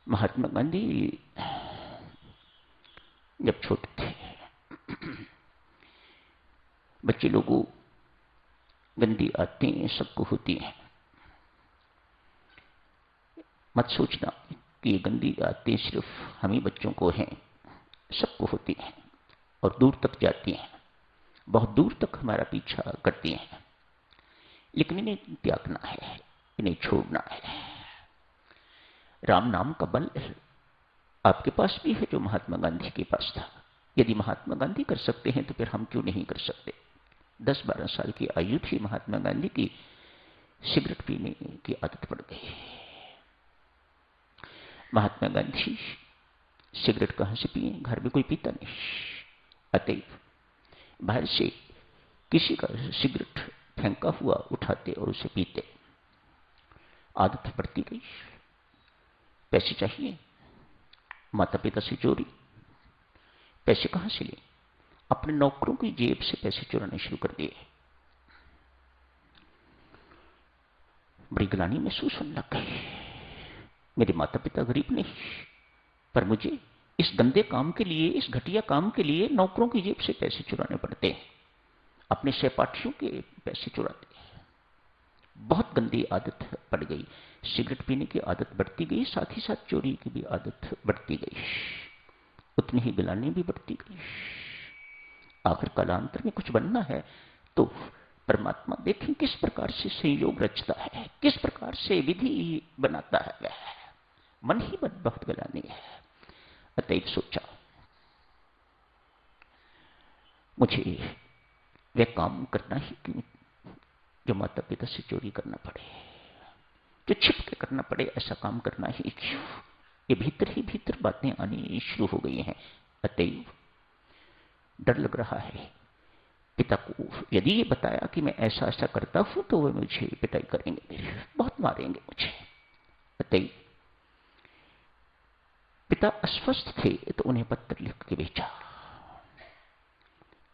महात्मा गांधी जब छोटे थे, बच्चे लोगों गंदी आदतें सबको होती हैं। मत सोचना कि ये गंदी आदतें सिर्फ हम ही बच्चों को हैं, सबको होती हैं और दूर तक जाती हैं, बहुत दूर तक हमारा पीछा करती हैं। लेकिन इन्हें त्यागना है, इन्हें छोड़ना है। राम नाम का बल आपके पास भी है जो महात्मा गांधी के पास था। यदि महात्मा गांधी कर सकते हैं तो फिर हम क्यों नहीं कर सकते। 10-12 साल की आयु थी महात्मा गांधी की, सिगरेट पीने की आदत पड़ गई। महात्मा गांधी सिगरेट कहां से पिए, घर में कोई पीता नहीं, अतएव बाहर से किसी का सिगरेट फेंका हुआ उठाते और उसे पीते। आदत बढ़ती गई। पैसे चाहिए, माता पिता से चोरी। पैसे कहां से लिए, अपने नौकरों की जेब से पैसे चुराने शुरू कर दिए। बड़ी ग्लानि महसूस होने लग गई। मेरे माता पिता गरीब नहीं, पर मुझे इस गंदे काम के लिए, इस घटिया काम के लिए नौकरों की जेब से पैसे चुराने पड़ते हैं, अपने सहपाठियों के पैसे चुराते हैं। बहुत गंदी आदत पड़ गई। सिगरेट पीने की आदत बढ़ती गई, साथ ही साथ चोरी की भी आदत बढ़ती गई, उतनी ही गिलानी भी बढ़ती गई। आखिर कालांतर में कुछ बनना है तो परमात्मा देखें किस प्रकार से संयोग रचता है, किस प्रकार से विधि बनाता है। मन ही मन बहुत गिलानी है। अतएव सोचा मुझे वह काम करना ही क्यों जो माता पिता से चोरी करना पड़े, जो छिप के करना पड़े, ऐसा काम करना ही क्यों। ये भीतर ही भीतर बातें आनी शुरू हो गई हैं। अतएव डर लग रहा है। पिता को यदि ये बताया कि मैं ऐसा ऐसा करता हूं तो वे मुझे पिटाई करेंगे, मेरे बहुत मारेंगे मुझे। अतएव पिता अस्वस्थ थे तो उन्हें पत्र लिख के भेजा।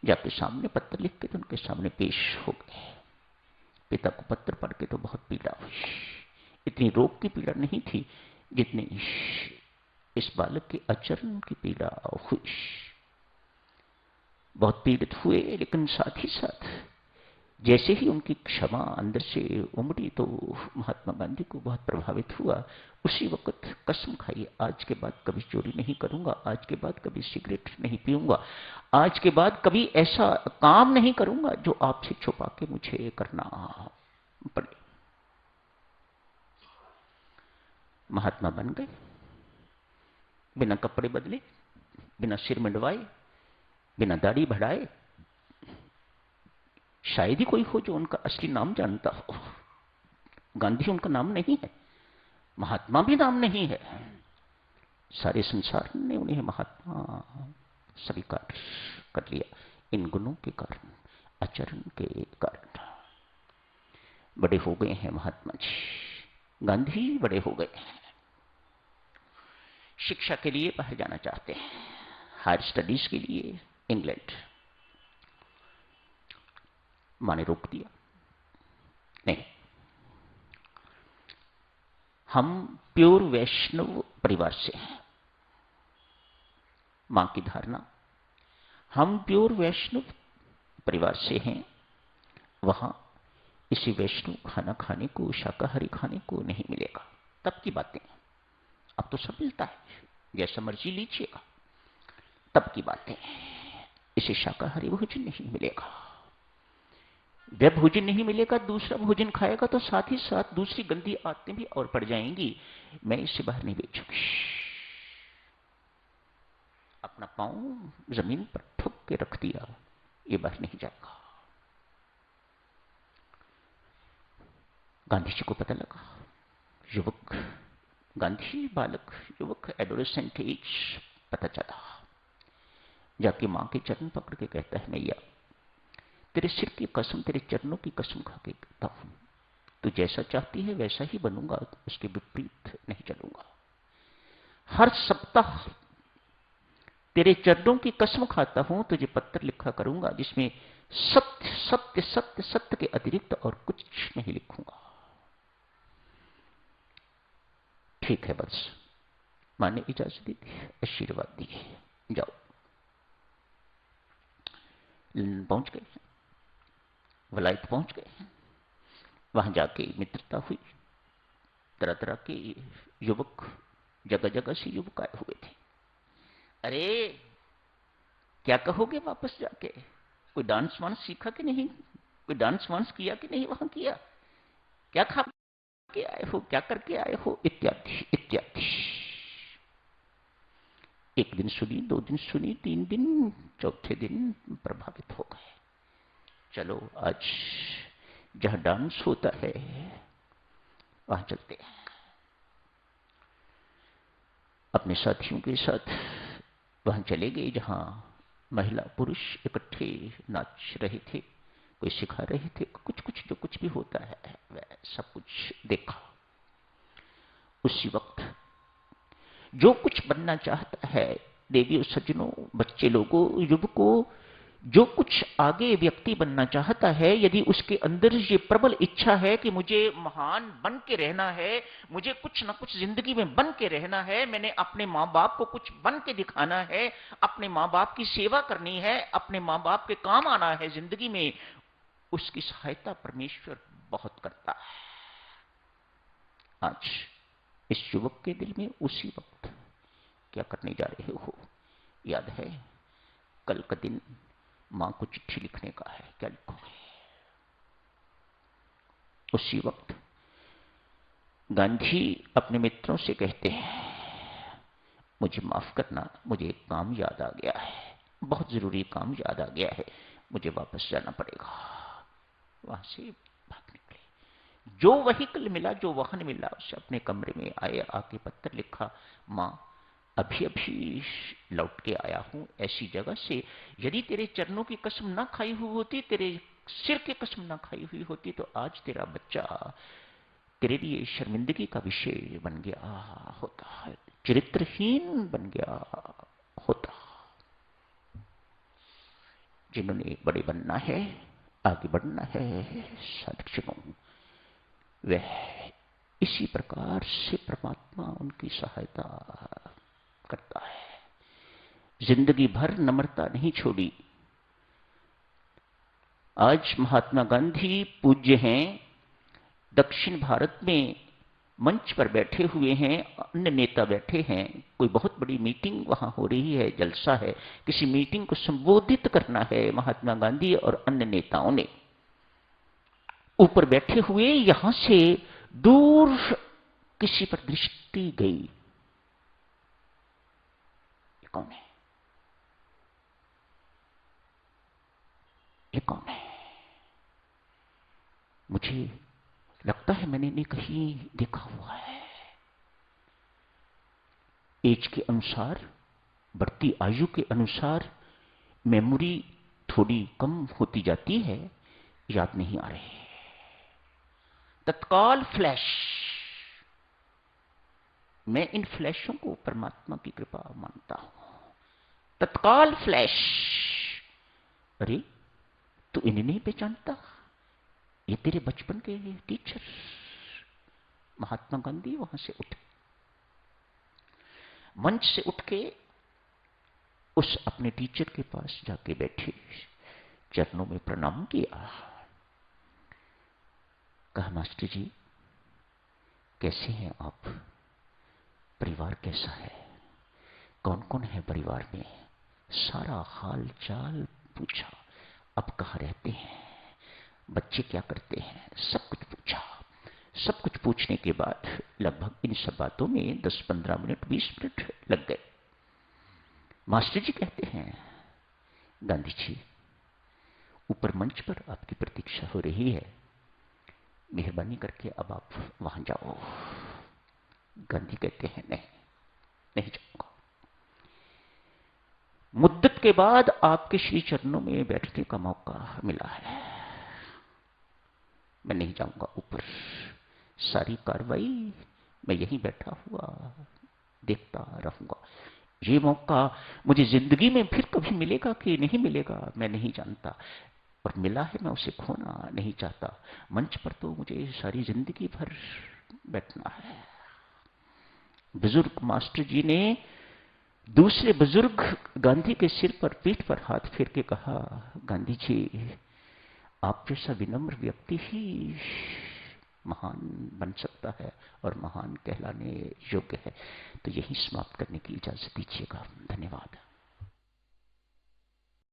जाके सामने पत्र लिख के तो उनके सामने पेश हो गए। पिता को पत्र पढ़ के तो बहुत पीड़ा हुई। इतनी रोग की पीड़ा नहीं थी जितनी इस बालक के आचरण की पीड़ा हुई। बहुत पीड़ित हुए, लेकिन साथ ही साथ जैसे ही उनकी क्षमा अंदर से उमड़ी तो महात्मा गांधी को बहुत प्रभावित हुआ। उसी वक्त कसम खाई, आज के बाद कभी चोरी नहीं करूंगा, आज के बाद कभी सिगरेट नहीं पीऊंगा, आज के बाद कभी ऐसा काम नहीं करूंगा जो आपसे छुपा के मुझे करना पड़े। महात्मा बन गए, बिना कपड़े बदले, बिना सिर मंडवाए, बिना दाढ़ी बढ़ाए। शायद ही कोई हो जो उनका असली नाम जानता हो। गांधी उनका नाम नहीं है, महात्मा भी नाम नहीं है। सारे संसार ने उन्हें महात्मा स्वीकार कर लिया इन गुणों के कारण, आचरण के कारण। बड़े हो गए हैं महात्मा जी, गांधी बड़े हो गए हैं। शिक्षा के लिए बाहर जाना चाहते हैं, हायर स्टडीज के लिए इंग्लैंड। मां ने रोक दिया, नहीं, हम प्योर वैष्णव परिवार से हैं। मां की धारणा, हम प्योर वैष्णव परिवार से हैं, वहां इसी वैष्णव खाना खाने को, शाकाहारी खाने को नहीं मिलेगा। तब की बातें, अब तो सब मिलता है, जैसा मर्जी लीजिएगा। तब की बातें, इसे शाकाहारी भोजन नहीं मिलेगा। जब भोजन नहीं मिलेगा, दूसरा भोजन खाएगा तो साथ ही साथ दूसरी गंदी आदतें भी और पड़ जाएंगी। मैं इसे बाहर नहीं बेचूंगी। अपना पांव जमीन पर ठुक के रख दिया, ये बाहर नहीं जाएगा। गांधी जी को पता लगा, युवक गांधी बालक, युवक एडोलेसेंट एज, पता चला। जाके मां के चरण पकड़ के कहता है, मैया तेरे सिर की कसम, तेरे चरणों की कसम खा के कहता हूं, तू जैसा चाहती है वैसा ही बनूंगा, उसके विपरीत नहीं चलूंगा। हर सप्ताह तेरे चरणों की कसम खाता हूं, तुझे पत्र लिखा करूंगा जिसमें सत्य सत्य सत्य सत्य के अतिरिक्त और कुछ नहीं लिखूंगा। ठीक है बस, माँ ने इजाजत दी थी, आशीर्वाद दिए, जाओ। पहुंच गए, वलायत पहुंच गए। वहां जाके मित्रता हुई। तरह तरह के युवक, जगह जगह से युवक आए हुए थे। अरे क्या कहोगे वापस जाके? कोई डांस वांस सीखा कि नहीं? कोई डांस वांस किया कि नहीं? वहां किया? क्या खा के आए हो? क्या करके आए हो? इत्यादि इत्यादि। एक दिन सुनी, दो दिन सुनी, तीन दिन, चौथे दिन प्रभावित हो गए। चलो आज जहां डांस होता है वहां चलते हैं। अपने साथियों के साथ वहां चले गए जहां महिला पुरुष इकट्ठे नाच रहे थे, कोई सिखा रहे थे, कुछ कुछ जो कुछ भी होता है वह सब कुछ देखा। उसी वक्त जो कुछ बनना चाहता है, देवियों, सज्जनों, बच्चे लोगों, युवकों, जो कुछ आगे व्यक्ति बनना चाहता है, यदि उसके अंदर ये प्रबल इच्छा है कि मुझे महान बन के रहना है, मुझे कुछ ना कुछ जिंदगी में बन के रहना है, मैंने अपने माँ बाप को कुछ बन के दिखाना है, अपने माँ बाप की सेवा करनी है, अपने माँ बाप के काम आना है जिंदगी में, उसकी सहायता परमेश्वर बहुत करता है। आज इस युवक के दिल में उसी वक्त क्या करने जा रहे हो? याद है कल का दिन मां को चिट्ठी लिखने का है, क्या लिखोगे? उसी वक्त गांधी अपने मित्रों से कहते हैं, मुझे माफ करना, मुझे एक काम याद आ गया है, बहुत जरूरी काम याद आ गया है, मुझे वापस जाना पड़ेगा। वहां से भाग निकले। जो व्हीकल मिला, जो वाहन मिला, उसे अपने कमरे में आए, आके पत्र लिखा, मां अभी अभी लौट के आया हूं ऐसी जगह से, यदि तेरे चरणों की कसम ना खाई हुई होती, तेरे सिर की कसम ना खाई हुई होती, तो आज तेरा बच्चा तेरे लिए शर्मिंदगी का विषय बन गया होता, चरित्रहीन बन गया होता। जिन्होंने बड़े बनना है, आगे बढ़ना है, साधकों, वह इसी प्रकार से परमात्मा उनकी सहायता करता है। जिंदगी भर नम्रता नहीं छोड़ी। आज महात्मा गांधी पूज्य हैं, दक्षिण भारत में मंच पर बैठे हुए हैं, अन्य नेता बैठे हैं, कोई बहुत बड़ी मीटिंग वहां हो रही है, जलसा है, किसी मीटिंग को संबोधित करना है महात्मा गांधी और अन्य नेताओं ने। ऊपर बैठे हुए यहां से दूर किसी पर दृष्टि गई, ये कौन है? ये कौन है? मुझे लगता है मैंने नहीं कहीं देखा हुआ है। एज के अनुसार, बढ़ती आयु के अनुसार मेमोरी थोड़ी कम होती जाती है, याद नहीं आ रहे। तत्काल फ्लैश, मैं इन फ्लैशों को परमात्मा की कृपा मानता हूं। तत्काल फ्लैश, अरे तू इन्हें नहीं पहचानता? ये तेरे बचपन के टीचर। महात्मा गांधी वहां से उठे, मंच से उठ के उस अपने टीचर के पास जाके बैठे, चरणों में प्रणाम किया, कहा मास्टर जी कैसे हैं आप? परिवार कैसा है? कौन कौन है परिवार में? सारा हाल चाल पूछा। अब कहाँ रहते हैं, बच्चे क्या करते हैं, सब कुछ पूछा। सब कुछ पूछने के बाद लगभग इन सब बातों में 10-15 मिनट 20 मिनट लग गए। मास्टर जी कहते हैं, गांधी जी ऊपर मंच पर आपकी प्रतीक्षा हो रही है, मेहरबानी करके अब आप वहां जाओ। गांधी कहते हैं नहीं, नहीं जाऊंगा। मुद्दत के बाद आपके श्री चरणों में बैठने का मौका मिला है, मैं नहीं जाऊंगा ऊपर। सारी कार्रवाई मैं यहीं बैठा हुआ देखता रहूंगा। ये मौका मुझे जिंदगी में फिर कभी मिलेगा कि नहीं मिलेगा मैं नहीं जानता, और मिला है मैं उसे खोना नहीं चाहता। मंच पर तो मुझे सारी जिंदगी भर बैठना है। बुजुर्ग मास्टर जी ने दूसरे बुजुर्ग गांधी के सिर पर, पीठ पर हाथ फेर के कहा, गांधी जी, आप जैसा विनम्र व्यक्ति ही महान बन सकता है और महान कहलाने योग्य है। तो यही समाप्त करने की इजाजत दीजिएगा। धन्यवाद।